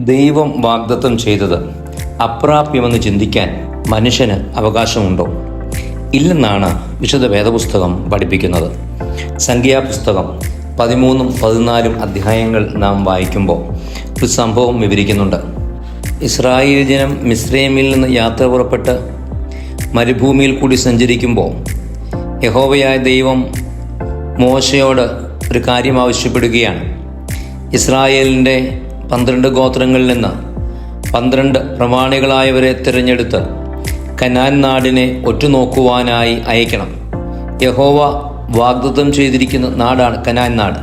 ദൈവം വാഗ്ദത്തം ചെയ്തത് അപ്രാപ്യമെന്ന് ചിന്തിക്കാൻ മനുഷ്യന് അവകാശമുണ്ടോ? ഇല്ലെന്നാണ് വിശുദ്ധ വേദപുസ്തകം പഠിപ്പിക്കുന്നത്. സംഖ്യാപുസ്തകം 13-14 അധ്യായങ്ങൾ നാം വായിക്കുമ്പോൾ ഒരു സംഭവം വിവരിക്കുന്നുണ്ട്. ഇസ്രായേൽ ജനം മിസ്രൈമിൽ നിന്ന് യാത്ര പുറപ്പെട്ട് മരുഭൂമിയിൽ കൂടി സഞ്ചരിക്കുമ്പോൾ യഹോവയായ ദൈവം മോശയോട് ഒരു കാര്യം ആവശ്യപ്പെടുകയാണ്. ഇസ്രായേലിൻ്റെ 12 ഗോത്രങ്ങളിൽ നിന്ന് 12 പ്രമാണികളായവരെ തിരഞ്ഞെടുത്ത് കനാൻ നാടിനെ ഒറ്റുനോക്കുവാനായി അയക്കണം. യഹോവ വാഗ്ദത്തം ചെയ്തിരിക്കുന്ന നാടാണ് കനാൻ നാട്.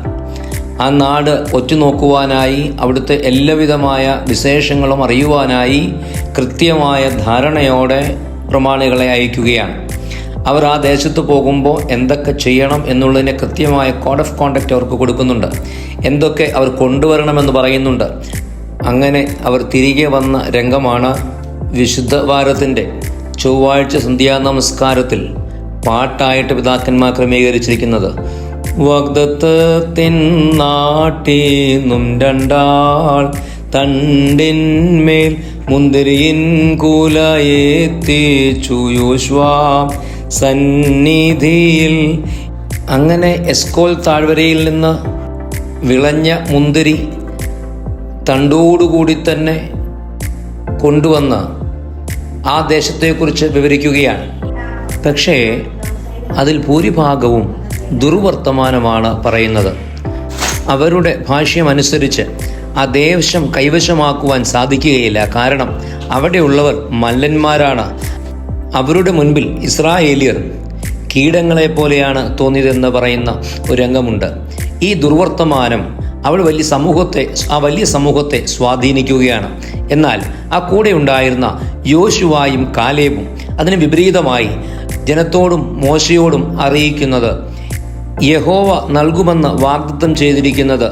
ആ നാട് ഒറ്റുനോക്കുവാനായി, അവിടുത്തെ എല്ലാവിധമായ വിശേഷങ്ങളും അറിയുവാനായി കൃത്യമായ ധാരണയോടെ പ്രമാണികളെ അയക്കുകയാണ്. അവർ ആ ദേശത്ത് പോകുമ്പോൾ എന്തൊക്കെ ചെയ്യണം എന്നുള്ളതിന് കൃത്യമായ കോഡ് ഓഫ് കോണ്ടക്റ്റ് അവർക്ക് കൊടുക്കുന്നുണ്ട്. എന്തൊക്കെ അവർ കൊണ്ടുവരണമെന്ന് പറയുന്നുണ്ട്. അങ്ങനെ അവർ തിരികെ വന്ന രംഗമാണ് വിശുദ്ധ വാരത്തിൻ്റെ ചൊവ്വാഴ്ച സന്ധ്യാനമസ്കാരത്തിൽ പാട്ടായിട്ട് പിതാക്കന്മാർ ക്രമീകരിച്ചിരിക്കുന്നത്. വാഗ്ദത്തത്തിൻ നാട്ടീന്നും 2 തണ്ടിന്മേൽ മുന്തിരിയിൻ കൂലയെത്തിച്ചു യോശുവ സന്നിധിയിൽ. അങ്ങനെ എസ്കോൽ താഴ്വരയിൽ നിന്ന് വിളഞ്ഞ മുന്തിരി തണ്ടോടുകൂടി തന്നെ കൊണ്ടുവന്ന് ആ ദേശത്തെക്കുറിച്ച് വിവരിക്കുകയാണ്. പക്ഷേ അതിൽ ഭൂരിഭാഗവും ദുർവർത്തമാനമാണ് പറയുന്നത്. അവരുടെ ഭാഷ്യമനുസരിച്ച് ആ ദേശം കൈവശമാക്കുവാൻ സാധിക്കുകയില്ല. കാരണം അവിടെയുള്ളവർ മല്ലന്മാരാണ്. അവരുടെ മുൻപിൽ ഇസ്രായേലിയർ കീടങ്ങളെ പോലെയാണ് തോന്നിയതെന്ന് പറയുന്ന ഒരു രംഗമുണ്ട്. ഈ ദുർവർത്തമാനം ആ വലിയ സമൂഹത്തെ സ്വാധീനിക്കുകയാണ്. എന്നാൽ ആ കൂടെ ഉണ്ടായിരുന്ന യോശുവായും കാലേബും അതിന് വിപരീതമായി ജനത്തോടും മോശയോടും അറിയിക്കുന്നത് യഹോവ നൽകുമെന്ന് വാഗ്ദത്തം ചെയ്തിരിക്കുന്നത്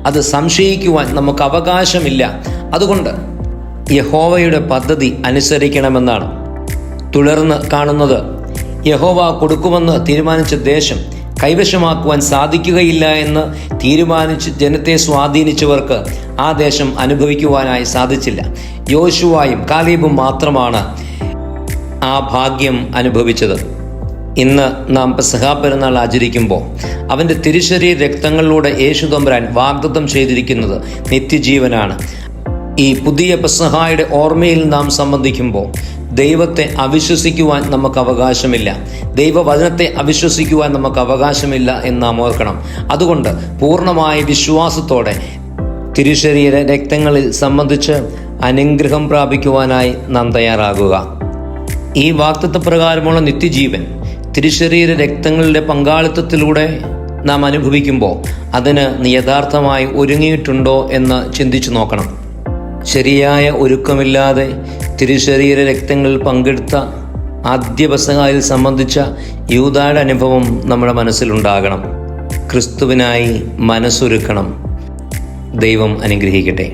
അത് സംശയിക്കുവാൻ നമുക്ക് അവകാശമില്ല. അതുകൊണ്ട് യഹോവയുടെ പദ്ധതി അനുസരിക്കണമെന്നാണ്. തുടർന്ന് കാണുന്നത് യഹോവ കൊടുക്കുമെന്ന് തീരുമാനിച്ച ദേശം കൈവശമാക്കുവാൻ സാധിക്കുകയില്ല എന്ന് തീരുമാനിച്ച് ജനത്തെ സ്വാധീനിച്ചവർക്ക് ആ ദേശം അനുഭവിക്കുവാനായി സാധിച്ചില്ല. യോശുവായും കാലേബും മാത്രമാണ് ആ ഭാഗ്യം അനുഭവിച്ചത്. ഇന്ന് നാം പെസഹാ പെരുന്നാൾ ആചരിക്കുമ്പോൾ അവൻ്റെ തിരുശരീര രക്തങ്ങളിലൂടെ യേശു തമ്പുരാൻ വാഗ്ദത്തം ചെയ്തിരിക്കുന്നത് നിത്യജീവനാണ്. ഈ പുതിയ പെസഹായുടെ ഓർമ്മയിൽ നാം സംബന്ധിക്കുമ്പോൾ ദൈവത്തെ അവിശ്വസിക്കുവാൻ നമുക്ക് അവകാശമില്ല. ദൈവവചനത്തെ അവിശ്വസിക്കുവാൻ നമുക്ക് അവകാശമില്ല എന്ന് നാം ഓർക്കണം. അതുകൊണ്ട് പൂർണ്ണമായ വിശ്വാസത്തോടെ തിരുശരീര രക്തങ്ങളിൽ സംബന്ധിച്ച് അനുഗ്രഹം പ്രാപിക്കുവാനായി നാം തയ്യാറാകുക. ഈ വാഗ്ദത്തപ്രകാരമുള്ള നിത്യജീവൻ തിരുശരീര രക്തങ്ങളുടെ പങ്കാളിത്തത്തിലൂടെ നാം അനുഭവിക്കുമ്പോൾ അതിന് നീ യഥാർത്ഥമായി ഒരുങ്ങിയിട്ടുണ്ടോ എന്ന് ചിന്തിച്ചു നോക്കണം. ശരിയായ ഒരുക്കമില്ലാതെ തിരുശരീര രക്തങ്ങളിൽ പങ്കെടുത്ത ആദ്യ പെസഹായിൽ സംബന്ധിച്ച യൂദായുടെ അനുഭവം നമ്മുടെ മനസ്സിലുണ്ടാകണം. ക്രിസ്തുവിനായി മനസ്സൊരുക്കണം. ദൈവം അനുഗ്രഹിക്കട്ടെ.